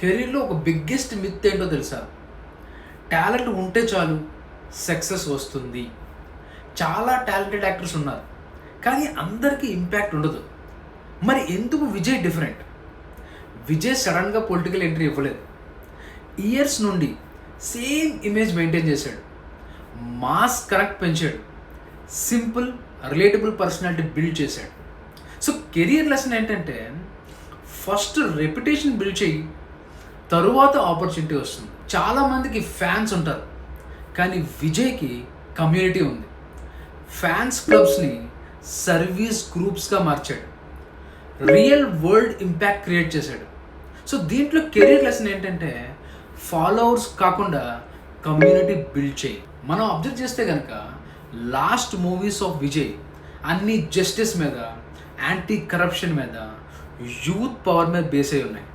కెరీర్‌లో ఒక biggest myth ఏంటో తెలుసా? టాలెంట్ ఉంటే చాలు సక్సెస్ వస్తుంది. చాలా టాలెంటెడ్ యాక్టర్స్ ఉన్నారు. కానీ అందరికీ ఇంపాక్ట్ ఉండదు. మరి ఎందుకు విజయ్ డిఫరెంట్? విజయ్ సడన్‌గా పొలిటికల్ ఎంట్రీ ఇవ్వలేదు. ఇయర్స్ నుండి సేమ్ ఇమేజ్ మెయింటైన్ చేశాడు. మాస్ కనెక్ట్ పెంచాడు. సింపుల్, రిలేటబుల్ పర్సనాలిటీ బిల్డ్ చేశాడు. సో కెరియర్ లెసన్ ఏంటంటే ఫస్ట్ రెప్యుటేషన్ బిల్డ్ చేయి, తరువాత ఆపర్చునిటీ వస్తుంది. చాలామందికి ఫ్యాన్స్ ఉంటారు, కానీ విజయ్కి కమ్యూనిటీ ఉంది. ఫ్యాన్స్ క్లబ్స్ని సర్వీస్ గ్రూప్స్గా మార్చాడు. రియల్ వరల్డ్ ఇంపాక్ట్ క్రియేట్ చేశాడు. సో దీంట్లో కెరీర్ లెసన్ ఏంటంటే ఫాలోవర్స్ కాకుండా కమ్యూనిటీ బిల్డ్ చేయి. మనం అబ్జర్వ్ చేస్తే కనుక లాస్ట్ మూవీస్ ఆఫ్ విజయ్ అన్ని జస్టిస్ మీద, యాంటీ కరప్షన్ మీద, యూత్ పవర్ మీద బేస్ అయి ఉన్నాయి.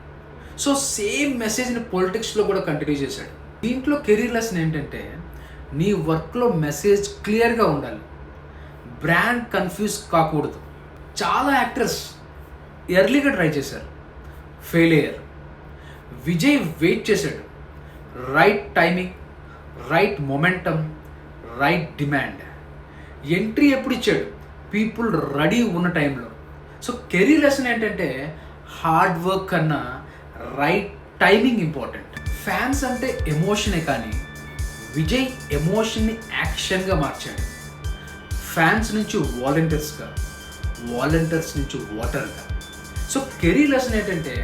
సో సేమ్ మెసేజ్ని పొలిటిక్స్లో కూడా కంటిన్యూ చేశాడు. దీంట్లో కెరీర్ లెసన్ ఏంటంటే నీ వర్క్లో మెసేజ్ క్లియర్గా ఉండాలి, బ్రాండ్ కన్ఫ్యూజ్ కాకూడదు. చాలా యాక్టర్స్ ఎర్లీగా ట్రై చేశారు, ఫెయిల్ అయ్యారు. విజయ్ వెయిట్ చేశాడు. Right timing, right momentum, right demand. Entry ఎప్పుడు ఇచ్చాడు? పీపుల్ రెడీ ఉన్న టైంలో. సో కెరీర్ లెసన్ ఏంటంటే హార్డ్ వర్క్ కన్నా రైట్ టైమింగ్ ఇంపార్టెంట్. ఫ్యాన్స్ అంటే ఎమోషనే, కానీ విజయ్ ఎమోషన్ని యాక్షన్గా మార్చాడు. ఫ్యాన్స్ నుంచి వాలంటీర్స్గా, వాలంటీర్స్ నుంచి వాటర్గా. సో కెరీర్ లెసన్ ఏంటంటే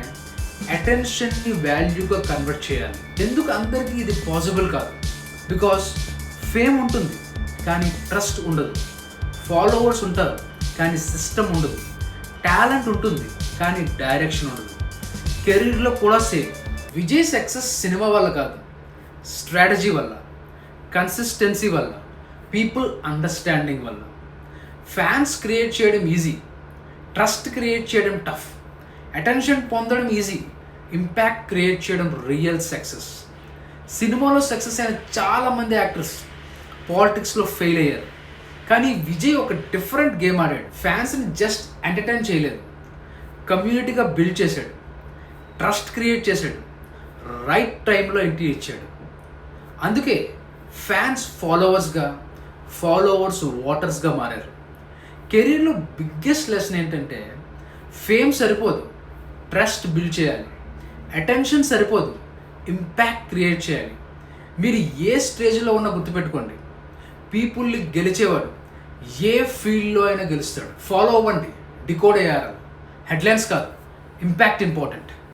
అటెన్షన్ని వాల్యూగా కన్వర్ట్ చేయాలి. ఎందుకు అందరికీ ఇది పాసిబుల్ కాదు? బికాస్ ఫేమ్ ఉంటుంది కానీ ట్రస్ట్ ఉండదు. ఫాలోవర్స్ ఉంటారు కానీ సిస్టమ్ ఉండదు. టాలెంట్ ఉంటుంది కానీ డైరెక్షన్ ఉండదు. కెరీర్లో కూడా సేమ్. విజయ్ సక్సెస్ సినిమా వల్ల కాదు, స్ట్రాటజీ వల్ల, కన్సిస్టెన్సీ వల్ల, పీపుల్ అండర్స్టాండింగ్ వల్ల. ఫ్యాన్స్ క్రియేట్ చేయడం ఈజీ, ట్రస్ట్ క్రియేట్ చేయడం టఫ్. అటెన్షన్ పొందడం ఈజీ, ఇంపాక్ట్ క్రియేట్ చేయడం రియల్ సక్సెస్. సినిమాలో సక్సెస్ అయిన చాలామంది యాక్టర్స్ పాలిటిక్స్లో ఫెయిల్ అయ్యారు. కానీ విజయ్ ఒక డిఫరెంట్ గేమ్ ఆడాడు. ఫ్యాన్స్ని జస్ట్ ఎంటర్టైన్ చేయలేదు, కమ్యూనిటీగా బిల్డ్ చేశాడు, ట్రస్ట్ క్రియేట్ చేశాడు, రైట్ టైంలో ఎంట్రీ ఇచ్చాడు. అందుకే ఫ్యాన్స్ ఫాలోవర్స్గా, ఫాలోవర్స్ వాటర్స్గా మారారు. కెరీర్లో బిగ్గెస్ట్ లెసన్ ఏంటంటే ఫేమ్ సరిపోదు, ట్రస్ట్ బిల్డ్ చేయాలి. అటెన్షన్ సరిపోదు, ఇంపాక్ట్ క్రియేట్ చేయాలి. మీరు ఏ స్టేజ్లో ఉన్నా గుర్తుపెట్టుకోండి, పీపుల్ని గెలిచేవాడు ఏ ఫీల్డ్లో అయినా గెలుస్తాడు. ఫాలో అవ్వండి, డికోడ్ అయ్యారు. హెడ్లైన్స్ కాదు, ఇంపాక్ట్ ఇంపార్టెంట్.